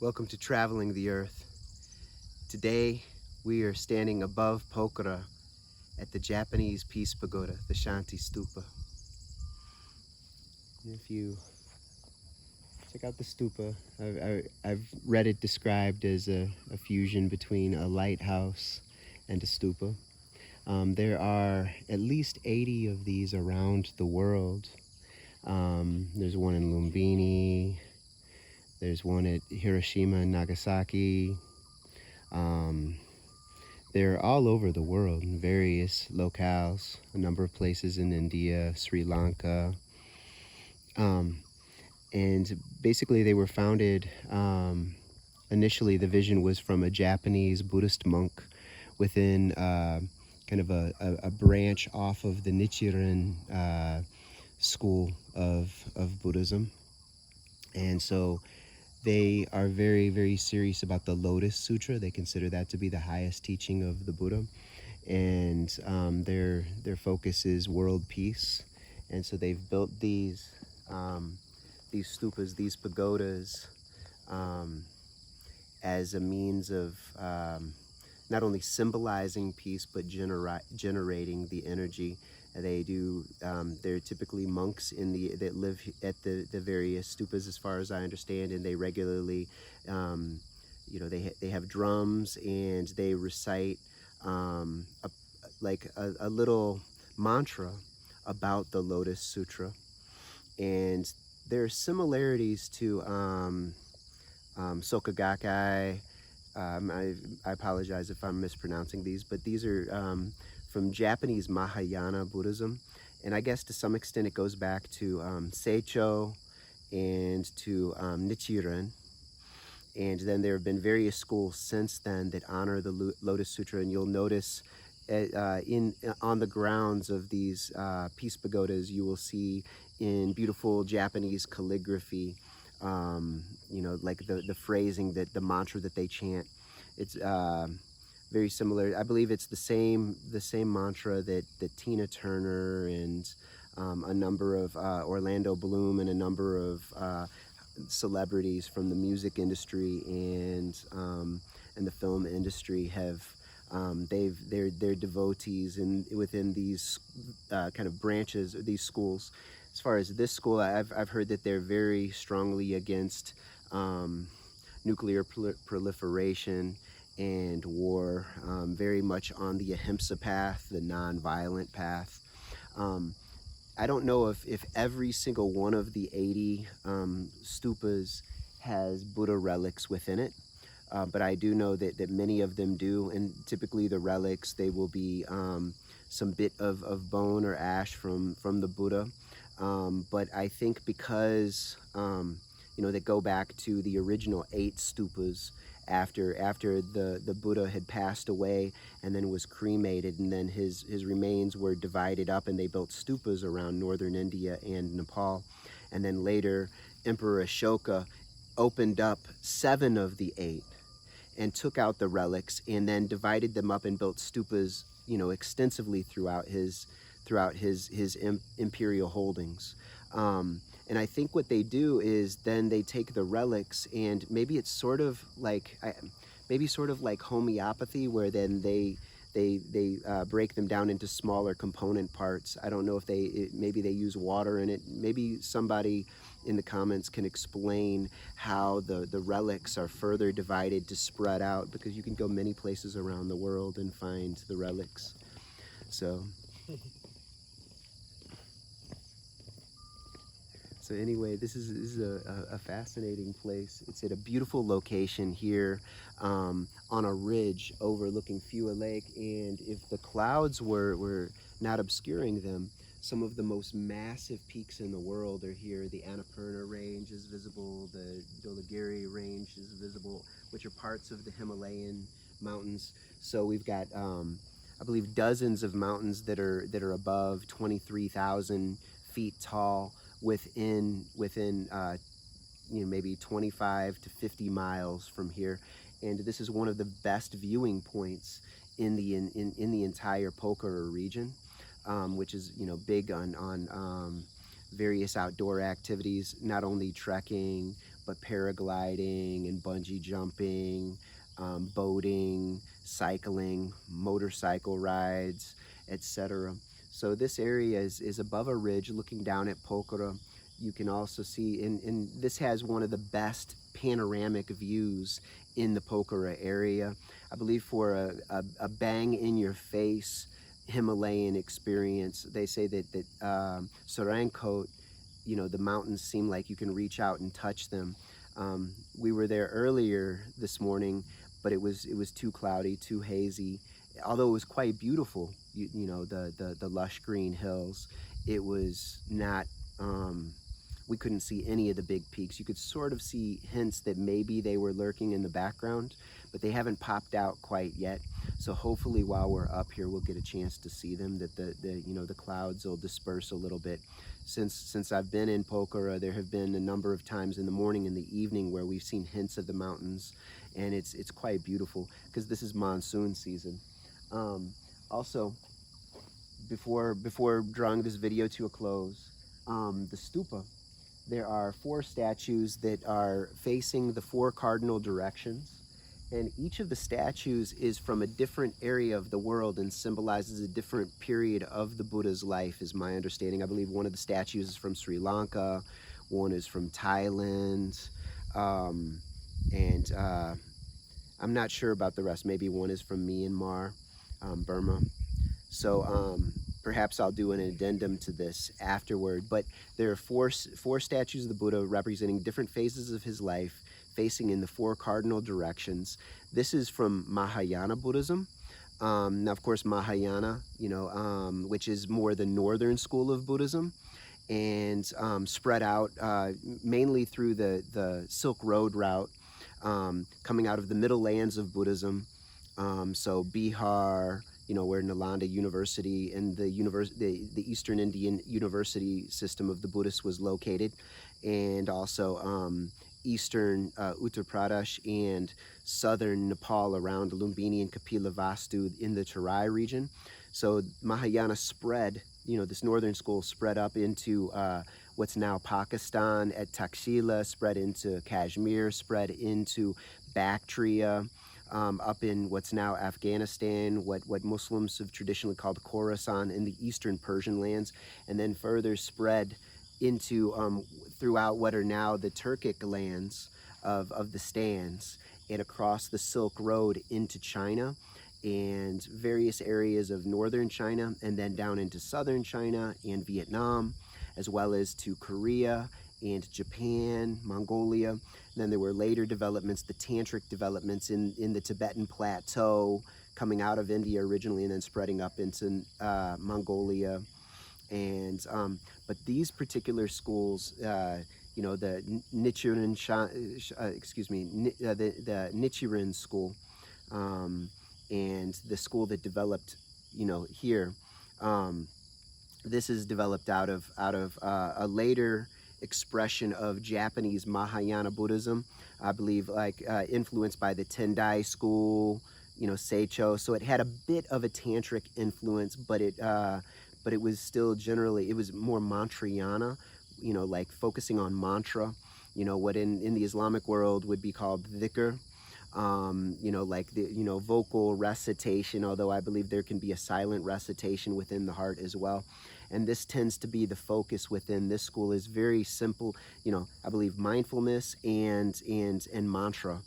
Welcome to Traveling the Earth. Today we are standing above Pokhara at the Japanese Peace Pagoda, the Shanti Stupa. And if you check out the stupa, I've read it described as a fusion between a lighthouse and a stupa. There are at least 80 of these around the world. There's one in Lumbini, there's one at Hiroshima and Nagasaki. They're all over the world in various locales, a number of places in India, Sri Lanka. And basically they were founded, initially the vision was from a Japanese Buddhist monk within kind of a branch off of the Nichiren school of Buddhism. And so they are very, very serious about the Lotus Sutra. They consider that to be the highest teaching of the Buddha. And their focus is world peace. And so they've built these stupas, these pagodas, as a means of not only symbolizing peace, but generating the energy. They do. They're typically monks that live at the various stupas, as far as I understand, and they regularly, they have drums and they recite a little mantra about the Lotus Sutra. And there are similarities to Soka Gakkai. I apologize if I'm mispronouncing these, but these are from Japanese Mahayana Buddhism. And I guess to some extent it goes back to Seicho and to Nichiren. And then there have been various schools since then that honor the Lotus Sutra. And you'll notice on the grounds of these peace pagodas, you will see in beautiful Japanese calligraphy, like the phrasing, that the mantra that they chant. It's very similar. I believe it's the same mantra that Tina Turner and a number of Orlando Bloom and a number of celebrities from the music industry and the film industry have. They're devotees within these kind of branches, these schools. As far as this school, I've heard that they're very strongly against nuclear proliferation and war, very much on the ahimsa path, the non-violent path. I don't know if every single one of the 80 stupas has Buddha relics within it. But I do know that many of them do, and typically the relics, they will be some bit of bone or ash from the Buddha. But I think because they go back to the original 8 stupas after the Buddha had passed away and then was cremated, and then his remains were divided up and they built stupas around northern India and Nepal. And then later Emperor Ashoka opened up 7 of the 8 and took out the relics and then divided them up and built stupas, extensively throughout his imperial holdings. And I think what they do is then they take the relics, and maybe it's sort of like homeopathy, where then they break them down into smaller component parts. I don't know if maybe they use water in it. Maybe somebody in the comments can explain how the relics are further divided to spread out, because you can go many places around the world and find the relics. So anyway, this is a fascinating place. It's at a beautiful location here on a ridge overlooking Fua Lake, and if the clouds were not obscuring them, some of the most massive peaks in the world are here. The Annapurna Range is visible, the Dholagiri Range is visible, which are parts of the Himalayan mountains. So we've got, I believe, dozens of mountains that are above 23,000 feet tall within maybe 25 to 50 miles from here. And this is one of the best viewing points in the entire Pokhara region, which is big on various outdoor activities, not only trekking but paragliding and bungee jumping, boating, cycling, motorcycle rides, etc. So this area is above a ridge looking down at Pokhara. You can also see, and this has one of the best panoramic views in the Pokhara area. I believe for a bang in your face Himalayan experience, they say that Sarankot, you know, the mountains seem like you can reach out and touch them. We were there earlier this morning, but it was too cloudy, too hazy. Although it was quite beautiful, you know, the lush green hills, it was not. We couldn't see any of the big peaks. You could sort of see hints that maybe they were lurking in the background, but they haven't popped out quite yet. So hopefully while we're up here, we'll get a chance to see them, that the clouds will disperse a little bit. Since I've been in Pokhara, there have been a number of times in the morning and the evening where we've seen hints of the mountains, and it's quite beautiful because this is monsoon season. Also, before drawing this video to a close, the stupa. There are 4 statues that are facing the 4 cardinal directions, and each of the statues is from a different area of the world and symbolizes a different period of the Buddha's life, is my understanding. I believe one of the statues is from Sri Lanka, one is from Thailand, and I'm not sure about the rest. Maybe one is from Myanmar, Burma. So perhaps I'll do an addendum to this afterward. But there are four statues of the Buddha representing different phases of his life, facing in the 4 cardinal directions. This is from Mahayana Buddhism. Now, of course, Mahayana, you know, which is more the northern school of Buddhism, and spread out mainly through the Silk Road route, coming out of the middle lands of Buddhism. So Bihar, you know, where Nalanda University and the Eastern Indian University system of the Buddhists was located, and also eastern Uttar Pradesh and southern Nepal around Lumbini and Kapilavastu in the Terai region. So Mahayana spread, you know, this northern school spread up into what's now Pakistan at Takshila, spread into Kashmir, spread into Bactria, up in what's now Afghanistan, what Muslims have traditionally called Khorasan, in the eastern Persian lands, and then further spread into throughout what are now the Turkic lands of the Stans, and across the Silk Road into China and various areas of northern China, and then down into southern China and Vietnam, as well as to Korea and Japan, Mongolia. And then there were later developments, the tantric developments in the Tibetan plateau, coming out of India originally and then spreading up into Mongolia. And but these particular schools, you know, the Nichiren, the Nichiren school, and the school that developed, you know, here, this is developed out of a later expression of Japanese Mahayana Buddhism, I believe, like influenced by the Tendai school, you know, Seicho. So it had a bit of a tantric influence, but it was still generally, it was more Mantrayana, you know, like focusing on mantra, you know, what in the Islamic world would be called dhikr, you know, like the, you know, vocal recitation, although I believe there can be a silent recitation within the heart as well. And this tends to be the focus within this school, is very simple, you know, I believe mindfulness and mantra,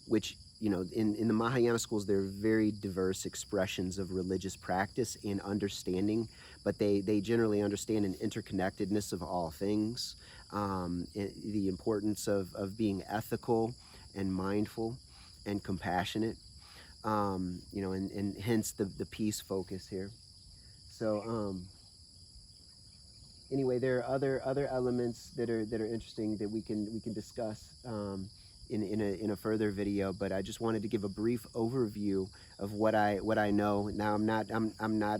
which, you know, in the Mahayana schools, there are very diverse expressions of religious practice and understanding, but they generally understand an interconnectedness of all things, the importance of being ethical and mindful and compassionate, you know, and hence the peace focus here. So anyway, there are other elements that are interesting that we can discuss in a further video, but I just wanted to give a brief overview of what I know. Now I'm not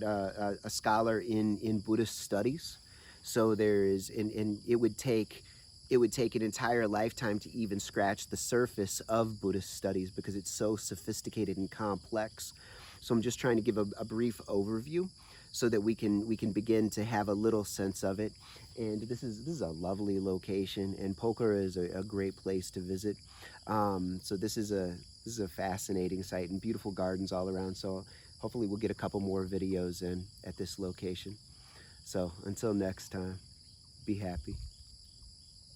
a scholar in Buddhist studies, so there is, and it would take an entire lifetime to even scratch the surface of Buddhist studies because it's so sophisticated and complex. So I'm just trying to give a brief overview. so that we can begin to have a little sense of it. And this is a lovely location, and Pokhara is a great place to visit. So this is a fascinating site and beautiful gardens all around. So hopefully we'll get a couple more videos in at this location. So until next time, be happy.